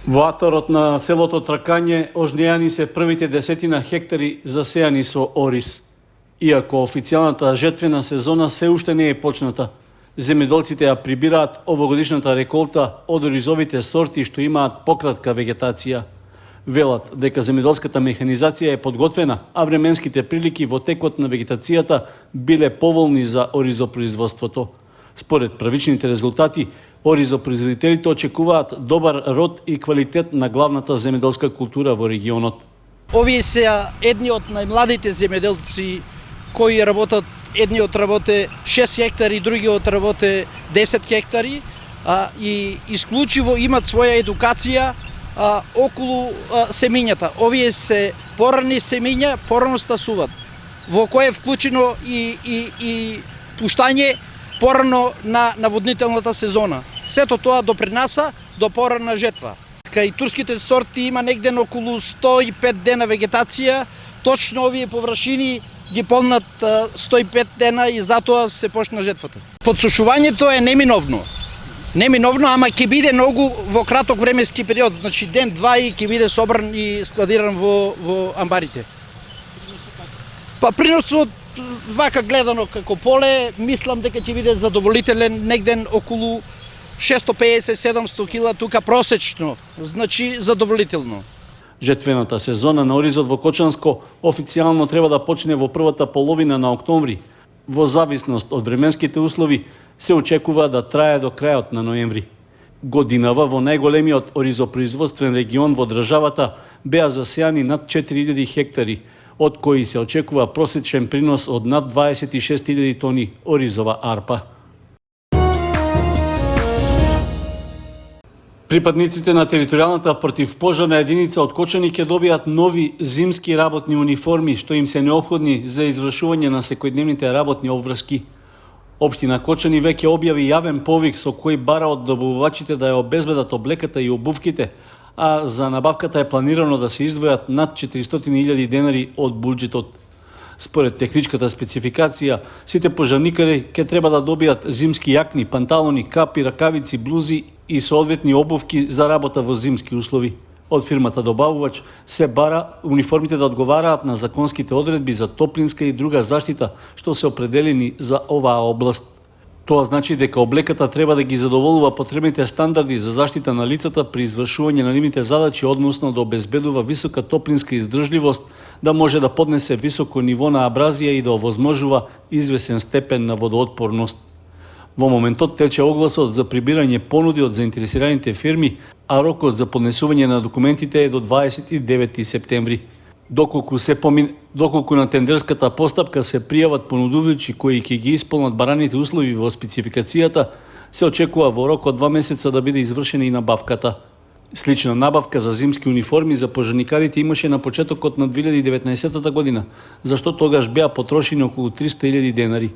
Во аторот на селото Тракање ожнеани се првите 10 хектари засејани со ориз. Иако официјалната жетвена сезона се уште не е почната, земјоделците ја прибираат овогодишната реколта од оризовите сорти што имаат пократка вегетација. Велат дека земјоделската механизација е подготвена, а временските прилики во текот на вегетацијата биле поволни за оризопроизводството. Според првичните резултати, оризопроизводителите очекуваат добар род и квалитет на главната земјоделска култура во регионот. Овие се едни од најмладите земјоделци кои работат, едниот работе 6 хектари, другиот работе 10 хектари и исклучиво имат своја едукација околу семињата. Овие се порани семиња, порано стасуват, во кое е вклучено и пуштање порано на наводнителната сезона. Сето тоа допринаса до порана жетва. Кај турските сорти има негде на околу 105 дена вегетација, точно овие површини ги полнат 105 дена и затоа се почна жетвата. Подсушувањето е неминовно. Неминовно, ама ќе биде многу во краток временски период, значи ден-два и ќе биде собран и складиран во амбарите. Па приносот вака гледано како поле, мислам дека ќе биде задоволителен, негден околу 650-700 кила тука просечно, значи задоволително. Жетвената сезона на оризот во Кочанско официјално треба да почне во првата половина на октомври. Во зависност од временските услови се очекува да трае до крајот на ноември. Годинава во најголемиот оризопроизводствен регион во државата беа засејани над 4000 хектари, од кои се очекува просечен принос од над 26.000 тони оризова арпа. Припадниците на територијалната противпожарна единица од Кочани ќе добијат нови зимски работни униформи што им се неопходни за извршување на секојдневните работни обврски. Општина Кочани веќе објави јавен повик со кој бара од добавувачите да ја обезбедат облеката и обувките, а за набавката е планирано да се издвојат над 400.000 денари од буџетот. Според техничката спецификација, сите пожарникари ќе треба да добијат зимски јакни, панталони, капи, ракавици, блузи и соодветни обувки за работа во зимски услови. Од фирмата добавувач се бара униформите да одговараат на законските одредби за топлинска и друга заштита што се определени за оваа област. Тоа значи дека облеката треба да ги задоволува потребните стандарди за заштита на лицата при извршување на нивните задачи, односно да обезбедува висока топлинска издржливост, да може да поднесе високо ниво на абразија и да овозможува извесен степен на водоотпорност. Во моментот тече огласот за прибирање понуди од заинтересираните фирми, а рокот за поднесување на документите е до 29 септември. Доколку на тендерската постапка се пријават понудувачи кои ќе ги исполнат бараните услови во спецификацијата, се очекува во рок од 2 месеца да биде извршена и набавката. Слична набавка за зимски униформи за пожарникарите имаше на почетокот на 2019 година, зашто тогаш беа потрошени околу 300.000 денари.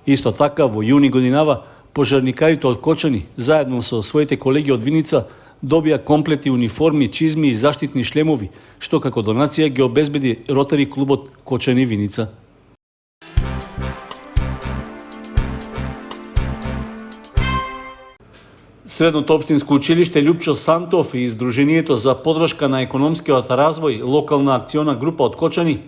Исто така, во јуни годинава, пожарникарите од Кочани, заедно со своите колеги од Виница, добија комплети униформи, чизми и заштитни шлемови, што како донација ги обезбеди Ротари клубот Кочани Виница. Средното општинско училиште Љупчо Сантов и Издруженијето за поддршка на економскиот развој, локална акциона група од Кочани,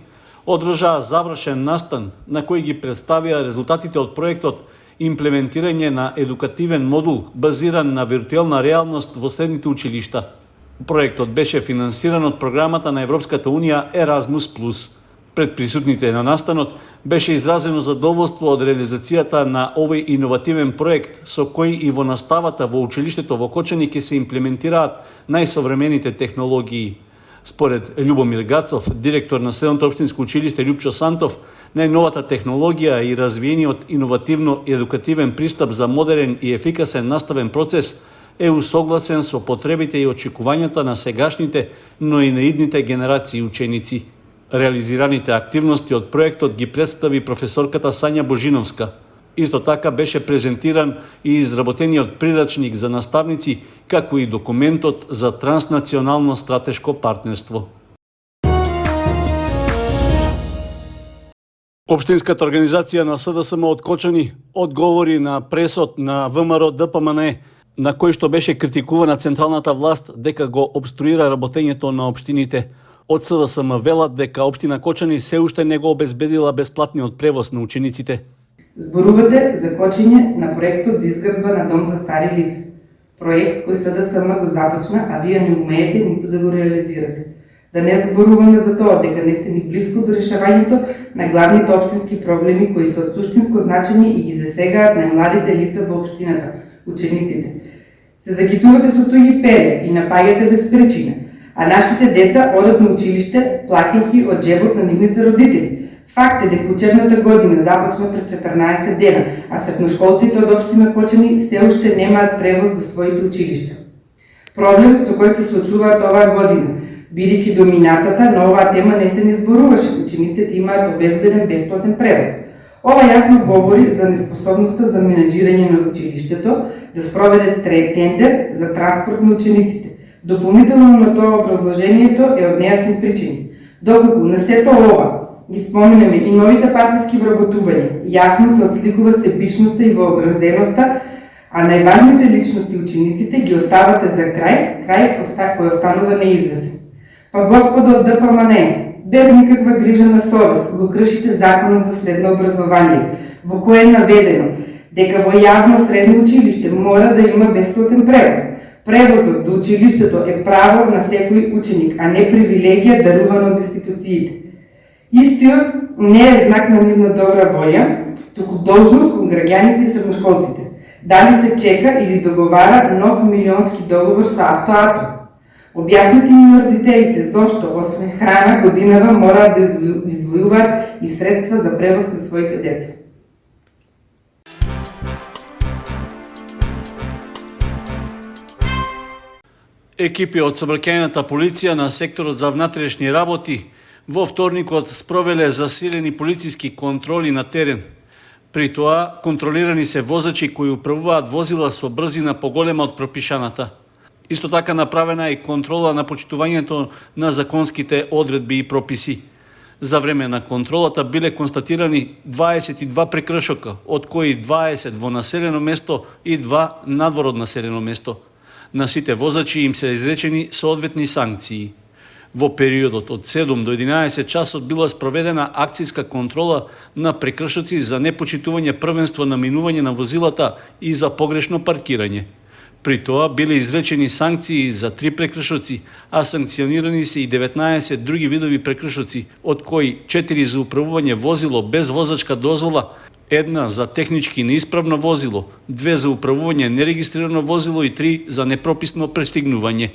одржаа завршен настан на кој ги представија резултатите од проектот имплементирање на едукативен модул базиран на виртуелна реалност во средните училишта. Проектот беше финансиран од програмата на Европската унија Erasmus+. Пред присутните на настанот беше изразено задоволство од реализацијата на овој иновативен проект со кој и во наставата во училиштето во Кочани ќе се имплементираат најсовремените технологии. Според Љубомир Гацов, директор на Средното општинско училиште Љупчо Сантов, најновата технологија и развиениот иновативно едукативен пристап за модерен и ефикасен наставен процес е усогласен со потребите и очекувањата на сегашните, но и на идните генерации ученици. Реализираните активности од проектот ги представи професорката Сања Божиновска. Исто така беше презентиран и изработениот прирачник за наставници, како и документот за транснационално стратешко партнерство. Општинската организација на СДСМ од Кочани одговори на пресот на ВМРО ДПМН на кој што беше критикувана централната власт дека го обструира работењето на општините. Од СДСМ велат дека општина Кочани се уште не го обезбедила бесплатниот превоз на учениците. Зборувате за кочење на проектот за изградба на дом за стари лица. Проект кој СДСМ го започна, а вие не умеете ниту да го реализирате. Да не зборуваме за тоа дека не сте ни близко до решавањето на главните општински проблеми кои се од суштинско значење и ги засегаат најмладите лица во општината, учениците. Се закитувате со туѓи пере и напаѓате без причина, а нашите деца одат на училиште плаќајќи од џебот на нивните родители. Факт е дека учебната година започна пред 14 дена, а средношколците од општина Кочани се уште немаат превоз до своите училишта. Проблем со кој се соочуваат оваа година, бидејќи до минатата на оваа тема не се ни зборуваше, учениците имаат обезбеден бесплатен превоз. Ова јасно говори за неспособноста за менаџирање на училиштето да спроведе тендер за транспорт на учениците. Дополнително на тоа образложението е од нејасни причини. Доколку на сето ова ги споменеме и новите партиски вработувања, јасно се отсликува себичноста и вообразеноста, а најважните личности учениците ги оставате за крај кој останува неизвестен. Па господо од ДПМН, без никаква грижа на совест, го кршите законот за средно образование, во кој е наведено дека во јавно средно училиште мора да има бесплатен превоз. Превозот до училиштето е право на секој ученик, а не привилегија дарувана од институциите. Истиот не е знак на нивна добра волја, туку должност кон граѓаните и средношколците. Дали се чека или договара нов милионски договор со Автоатом? Објаснете ни родителите зошто, освен храна, годинава мораат да издвојуваат и средства за превоз на своите деца. Екипи од сообраќајната полиција на секторот за внатрешни работи во вторникот спровеле засилени полициски контроли на терен. При тоа контролирани се возачи кои управуваат возила со брзина поголема од пропишаната. Исто така направена е контрола на почитувањето на законските одредби и прописи. За време на контролата биле констатирани 22 прекршока, од кои 20 во населено место и 2 надвор од населено место. На сите возачи им се изречени соодветни санкции. Во периодот од 7 до 11 часот била спроведена акцијска контрола на прекршоци за непочитување првенство на минување на возилата и за погрешно паркирање. При тоа биле изречени санкции за 3 прекршоци, а санкционирани се и 19 други видови прекршоци, од кои 4 за управување возило без возачка дозвола, 1 за технички неисправно возило, 2 за управување нерегистрирано возило и 3 за непрописно пристигнување.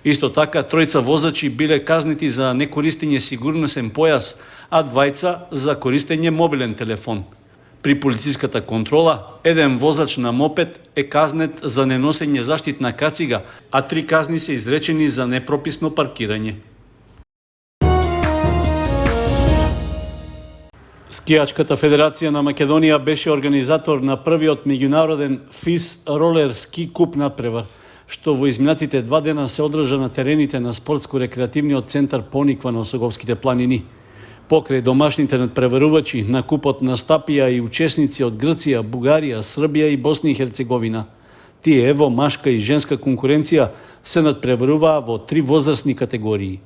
Исто така, 3 возачи биле казнити за некористење сигурносен појас, а 2 за користење мобилен телефон. При полициската контрола, 1 возач на мопед е казнет за неносење заштитна кацига, а 3 казни се изречени за непрописно паркирање. Скијачката федерација на Македонија беше организатор на првиот меѓународен FIS Roller Ski Cup надпревар, што во изминатите 2 дена се одржа на терените на спортско-рекреативниот центар Пониква на Осоговските планини. Покрај домашните надпреварувачи на купот настапија и учесници од Грција, Бугарија, Србија и Босна и Херцеговина. Тие во машка и женска конкуренција се надпреваруваа во 3 возрастни категории.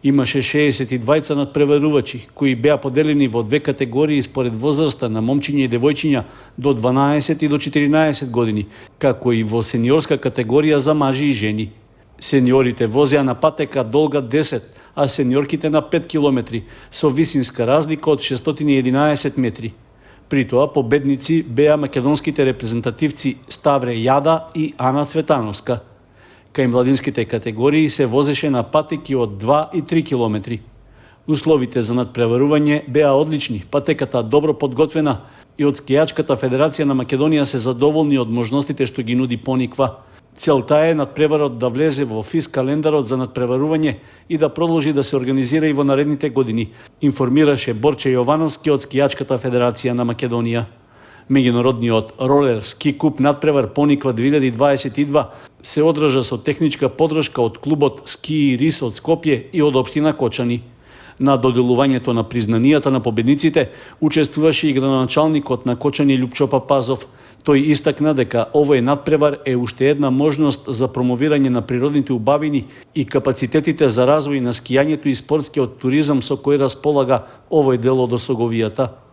Имаше 62 надпреварувачи, кои беа поделени во 2 категории според возраста на момчиња и девојчиња до 12 и до 14 години, како и во сениорска категорија за мажи и жени. Сениорите возеа на патека долга 10, а сениорките на 5 километри, со висинска разлика од 611 метри. При тоа победници беа македонските репрезентативци Ставре Јада и Ана Цветановска. Кај младинските категории се возеше на патеки од 2 и 3 километри. Условите за надпреварување беа одлични, патеката добро подготвена и од Скијачката федерација на Македонија се задоволни од можностите што ги нуди Пониква. Целта е надпреварот да влезе во FIS календарот за надпреварување и да продолжи да се организира и во наредните години, информираше Борче Јовановски од Скијачката федерација на Македонија. Меѓународниот ролер ски куп надпревар Пониква 2022 се одржа со техничка подршка од клубот Ски и Рис од Скопје и од општина Кочани. На доделувањето на признанијата на победниците учествуваше и градоначалникот на Кочани Лјупчо Папазов. Тој истакна дека овој надпревар е уште една можност за промовирање на природните убавини и капацитетите за развој на скијањето и спортскиот туризам со кој располага овој дел од осоговијата.